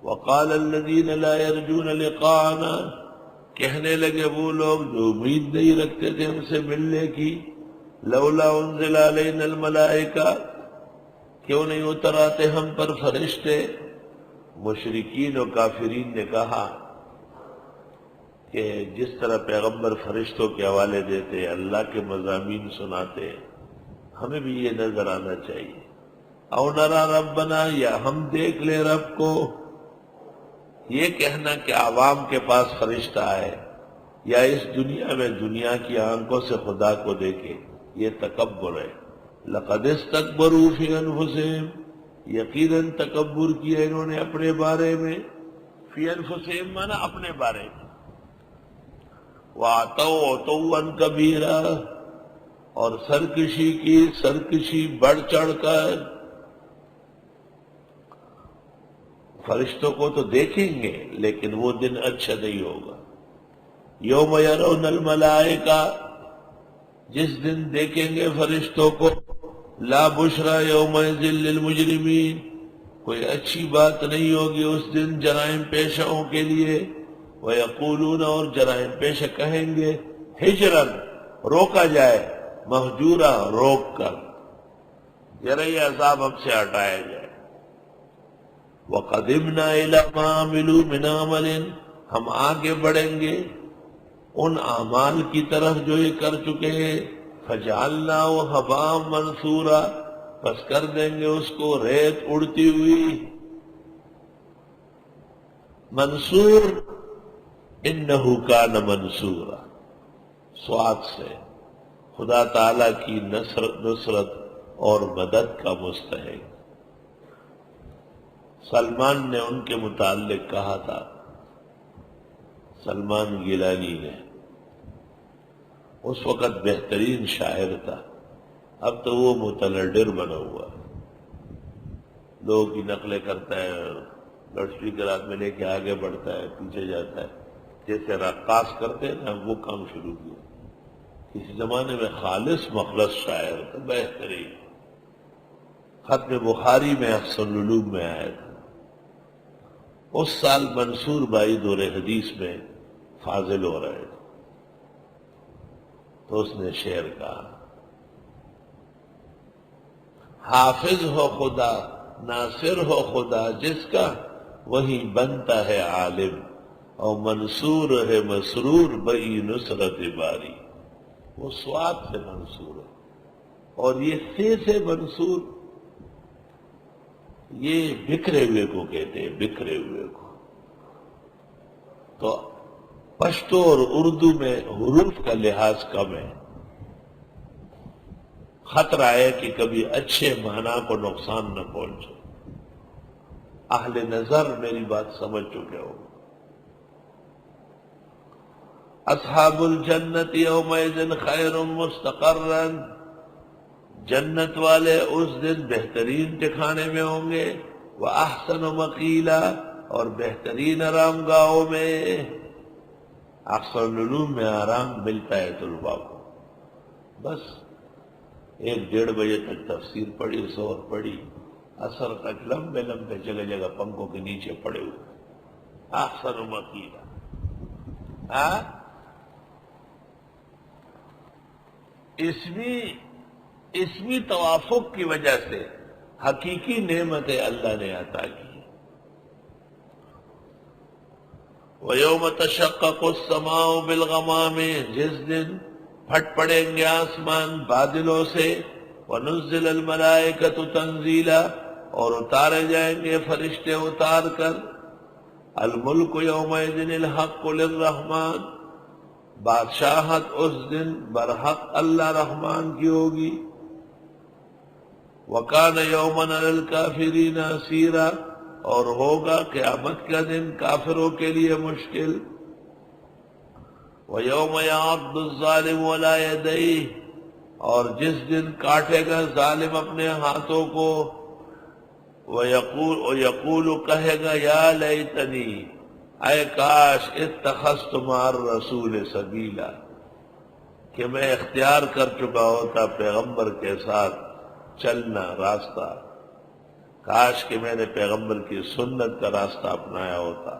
وقال الذين لا يرجون لقاءنا، کہنے لگے وہ لوگ جو امید نہیں رکھتے تھے ہم سے ملنے کی، لولا انزل علینا الملائکہ، کیوں نہیں اتر آتے ہم پر فرشتے؟ مشرکین و کافرین نے کہا کہ جس طرح پیغمبر فرشتوں کے حوالے دیتے، اللہ کے مضامین سناتے، ہمیں بھی یہ نظر آنا چاہیے۔ او نرا ربنا، یا ہم دیکھ لیں رب کو۔ یہ کہنا کہ عوام کے پاس فرشتہ آئے یا اس دنیا میں دنیا کی آنکھوں سے خدا کو دیکھے، یہ تکبر ہے۔ لقد استکبروا فی انفسہم، یقیناً تکبر کیا انہوں نے اپنے بارے میں، فی انفسہم مانا اپنے بارے میں، وَعَتَوْا عُتُوًّا کبیرا، اور سرکشی کی سرکشی بڑھ چڑھ کر۔ فرشتوں کو تو دیکھیں گے لیکن وہ دن اچھا نہیں ہوگا۔ یوم یرون الملائکہ، جس دن دیکھیں گے فرشتوں کو، لا بشرا یومئذ للمجرمین، کوئی اچھی بات نہیں ہوگی اس دن جرائم پیشوں کے لیے۔ وَيَقُولُونَ، اور جرائم پیشہ کہیں گے، ہجرن، روکا جائے، مہجورا، روک کر، ذرا یہ عذاب ہم سے ہٹایا جائے۔ وَقَدِمْنَا إِلَىٰ مَا عَمِلُوا مِنْ عَمَلٍ، ہم آگے بڑھیں گے ان اعمال کی طرف جو یہ کر چکے ہیں، فَجَعَلْنَاهُ هَبَاءً مَنْثُورًا، پس کر دیں گے اس کو ریت اڑتی ہوئی۔ منصور، انہو کان منصورا، سواد سے، خدا تعالی کی نصرت اور مدد کا مستحق۔ سلمان نے ان کے متعلق کہا تھا، سلمان گیلانی نے، اس وقت بہترین شاعر تھا، اب تو وہ متلڈر بنا ہوا، لوگوں کی نقلیں کرتا ہے، لاؤڈ اسپیکر ہاتھ میں لے کے آگے بڑھتا ہے، پیچھے جاتا ہے، جیسے رقاص کرتے ہیں نا، وہ کام شروع کیا۔ کسی زمانے میں خالص مخلص شاعر تھا، بہترین، ختم بخاری میں احسن العلوم میں آیا تھا۔ اس سال منصور بھائی دور حدیث میں فاضل ہو رہے تھے، تو اس نے شعر کہا، حافظ ہو خدا ناصر ہو خدا جس کا، وہی بنتا ہے عالم، اور منصور ہے مسرور بئی نصرت باری۔ وہ سواد سے منصور ہے، اور یہ سے منصور، یہ بکھرے ہوئے کو کہتے ہیں، بکھرے ہوئے کو۔ تو پشتو اور اردو میں حروف کا لحاظ کم ہے، خطرہ ہے کہ کبھی اچھے معنی کو نقصان نہ پہنچے۔ اہل نظر میری بات سمجھ چکے ہو۔ اصحاب الجنت یومئذ خیر مستقرا، جنت والے اس دن بہترین ٹھکانے میں ہوں گے، وَأَحْسَنُ مَقِيلًا، اور بہترین آرام گاہوں میں۔ احسن العلوم میں آرام ملتا ہے طلباء کو، بس 1-1:30 بجے تک تفسیر پڑھی، سور پڑھی، اثر تک لمبے لمبے جگہ جگہ پنکھوں کے نیچے پڑے ہوئے۔ احسن مقیلا، اسمی توافق کی وجہ سے حقیقی نعمتیں اللہ نے عطا کی۔ وَيَوْمَ تَشَقَّقُ السَّمَاءُ بِالْغَمَامِ، جس دن پھٹ پڑیں گے آسمان بادلوں سے، وَنُزِّلَ الْمَلَائِكَةُ تَنزِيلًا، اور اتارے جائیں گے فرشتے اتار کر۔ الملک یومئذ الحق للرحمن، بادشاہت اس دن برحق اللہ رحمان کی ہوگی۔ وَكَانَ يَوْمًا عَلَى الْكَافِرِينَ عَسِيرًا، اور ہوگا قیامت کا دن کافروں کے لیے مشکل۔ وَيَوْمَ يَعَضُّ الظَّالِمُ عَلَى يَدَيْهِ، اور جس دن کاٹے گا ظالم اپنے ہاتھوں کو، وَيَقُولُ کہے گا یا لیتنی، اے کاش، اتخذت مع الرسول سبیلا، کہ میں اختیار کر چکا ہوتا پیغمبر کے ساتھ چلنا راستہ۔ کاش کہ میں نے پیغمبر کی سنت کا راستہ اپنایا ہوتا،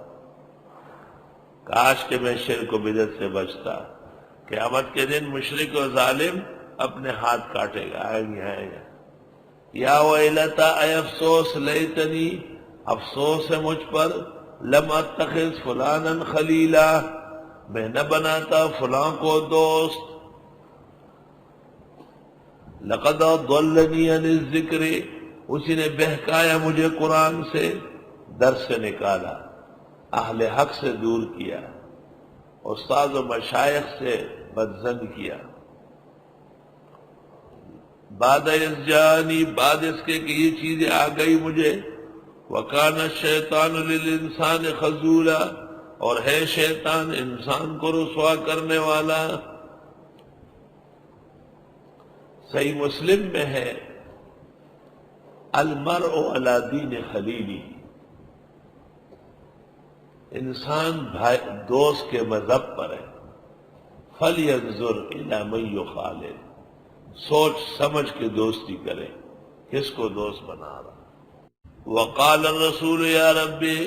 کاش کہ میں شرک و بدعت سے بچتا۔ قیامت کے دن مشرک و ظالم اپنے ہاتھ کاٹے گا، آئیں گے یا ویلتا، اے افسوس، لیتنی، افسوس ہے مجھ پر، لم اتخذ فلانا خلیلا، میں نہ بناتا فلاں کو دوست، لقد ضلنی عن الذکر، اسی نے بہکایا مجھے قرآن سے، درس سے نکالا، اہل حق سے دور کیا، استاد و مشائخ سے بدظن کیا، بعد اذ جانی، بعد اس کے کہ یہ چیزیں آ گئی مجھے، وکان الشیطان للانسان خذولا، اور ہے شیطان انسان کو رسوا کرنے والا۔ صحیح مسلم میں ہے المرء علی دین خلیلی، انسان بھائی دوست کے مذہب پر ہے، فلینظر الی من یخالل، سوچ سمجھ کے دوستی کرے، کس کو دوست بنا رہا۔ وقال الرسول یا ربی،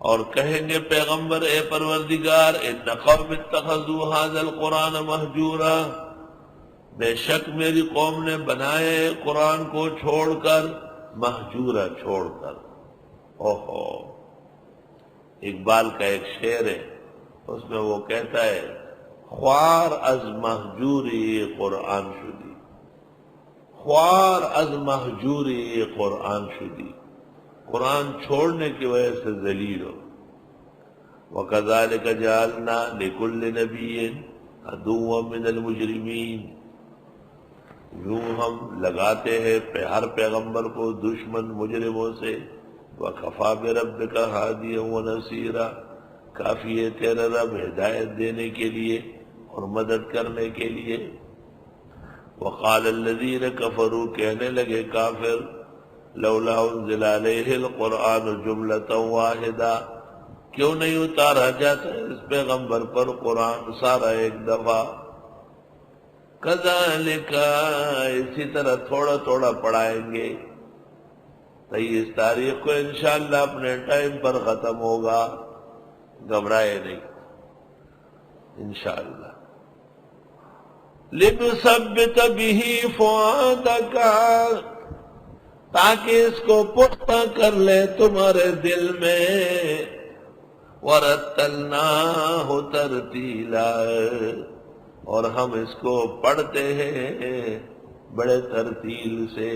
اور کہیں گے پیغمبر اے پروردگار، ان قوم اتخذوا ھذا القرآن مہجورا، بے شک میری قوم نے بنائے قرآن کو چھوڑ کر، مہجورا چھوڑ کر۔ اوہو، اقبال کا ایک شعر ہے، اس میں وہ کہتا ہے خوار از مہجوری قرآن شدی، خوار از مہجوری قرآن شدی، قرآن چھوڑنے کی وجہ سے ذلیل ہو۔ وَكَذَلِكَ جَعَلْنَا لِكُلِّ نَبِيٍّ عَدُوًّا مِّنَ الْمُجْرِمِينَ، یوں ہم لگاتے ہیں ہر پیغمبر کو دشمن مجرموں سے۔ وَكَفَىٰ بِرَبِّكَ هَادِيًا وَنَصِيرًا، کافی ہے تیرا رب ہدایت دینے کے لیے اور مدد کرنے کے لیے۔ وقال الذین کفروا، کہنے لگے کافر، لولا انزل علیہ القرآن جملۃ واحدہ، کیوں نہیں اتارا جاتا اس پیغمبر پر قرآن سارا ایک دفعہ۔ کذالک، اسی طرح تھوڑا تھوڑا پڑھائیں گے، 23 تاریخ کو انشاءاللہ اپنے ٹائم پر ختم ہوگا، گھبرائے نہیں انشاءاللہ۔ لِنُثَبِّتَ بِهِ فُؤَادَكَ، تاکہ اس کو پختہ کر لے تمہارے دل میں، وَرَتَّلْنَاهُ تَرْتِيلًا، اور ہم اس کو پڑھتے ہیں بڑے ترتیل سے۔